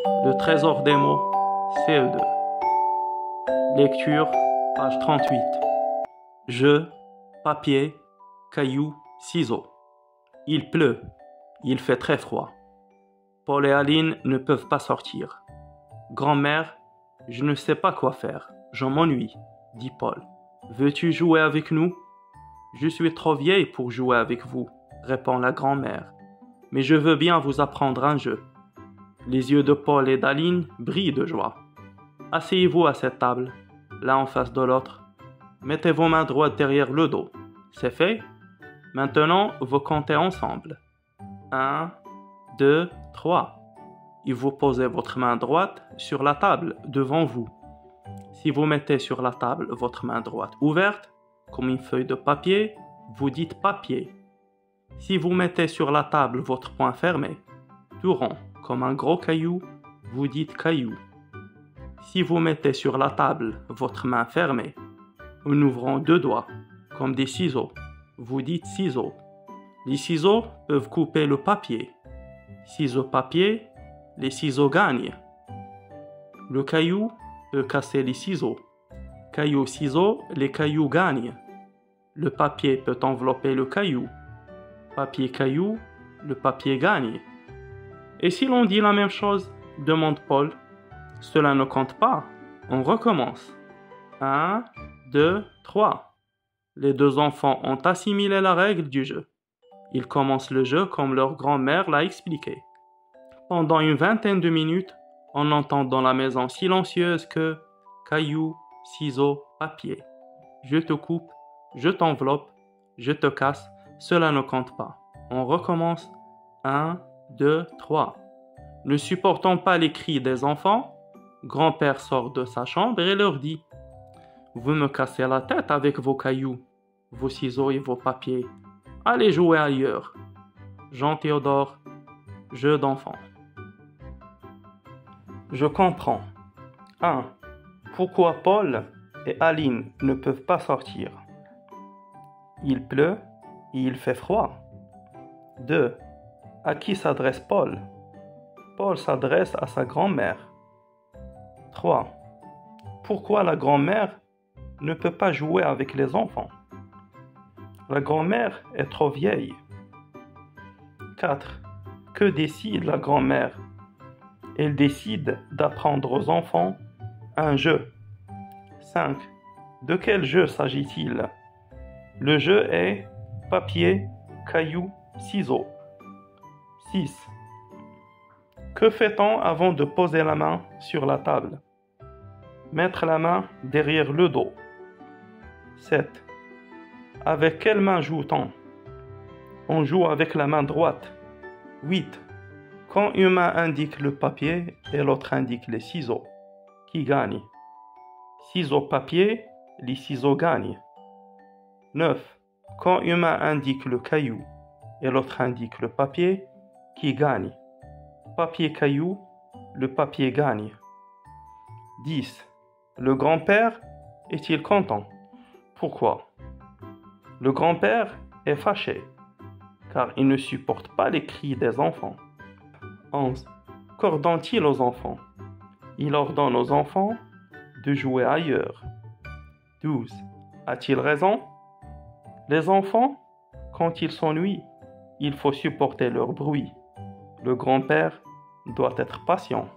Le trésor des mots, CE2. Lecture, page 38. Jeu, papier, cailloux, ciseaux. Il pleut, il fait très froid. Paul et Aline ne peuvent pas sortir. Grand-mère, je ne sais pas quoi faire, je m'ennuie, dit Paul. Veux-tu jouer avec nous? Je suis trop vieille pour jouer avec vous, répond la grand-mère. Mais je veux bien vous apprendre un jeu. Les yeux de Paul et d'Aline brillent de joie. Asseyez-vous à cette table, l'un en face de l'autre. Mettez vos mains droites derrière le dos. C'est fait? Maintenant, vous comptez ensemble. 1, 2, 3. Et vous posez votre main droite sur la table devant vous. Si vous mettez sur la table votre main droite ouverte, comme une feuille de papier, vous dites papier. Si vous mettez sur la table votre poing fermé, tout rond, comme un gros caillou, vous dites caillou. Si vous mettez sur la table votre main fermée, en ouvrant deux doigts, comme des ciseaux, vous dites ciseaux. Les ciseaux peuvent couper le papier. Ciseaux-papier, les ciseaux gagnent. Le caillou peut casser les ciseaux. Caillou-ciseaux, les cailloux gagnent. Le papier peut envelopper le caillou. Papier-caillou, le papier gagne. Et si l'on dit la même chose, demande Paul. Cela ne compte pas. On recommence. 1, 2, 3. Les deux enfants ont assimilé la règle du jeu. Ils commencent le jeu comme leur grand-mère l'a expliqué. Pendant une vingtaine de minutes, on entend dans la maison silencieuse que caillou, ciseaux, papier. Je te coupe, je t'enveloppe, je te casse, cela ne compte pas. On recommence. 1, 2, 3. Ne supportant pas les cris des enfants, grand-père sort de sa chambre et leur dit: Vous me cassez la tête avec vos cailloux, vos ciseaux et vos papiers. Allez jouer ailleurs. Jean-Théodore, jeu d'enfant. Je comprends. 1. Pourquoi Paul et Aline ne peuvent pas sortir? Il pleut et il fait froid. 2. À qui s'adresse Paul? Paul s'adresse à sa grand-mère. 3. Pourquoi la grand-mère ne peut pas jouer avec les enfants? La grand-mère est trop vieille. 4. Que décide la grand-mère? Elle décide d'apprendre aux enfants un jeu. 5. De quel jeu s'agit-il? Le jeu est papier, caillou, ciseaux. 6. Que fait-on avant de poser la main sur la table? Mettre la main derrière le dos. 7. Avec quelle main joue-t-on? On joue avec la main droite. 8. Quand une main indique le papier et l'autre indique les ciseaux, qui gagne? Ciseaux-papier, les ciseaux gagnent. 9. Quand une main indique le caillou et l'autre indique le papier, qui gagne? Papier-caillou, le papier gagne. 10. Le grand-père est-il content? Pourquoi? Le grand-père est fâché, car il ne supporte pas les cris des enfants. 11. Qu'ordonne-t-il aux enfants? Il ordonne aux enfants de jouer ailleurs. 12. A-t-il raison? Les enfants, quand ils s'ennuient, il faut supporter leur bruit. Le grand-père doit être patient.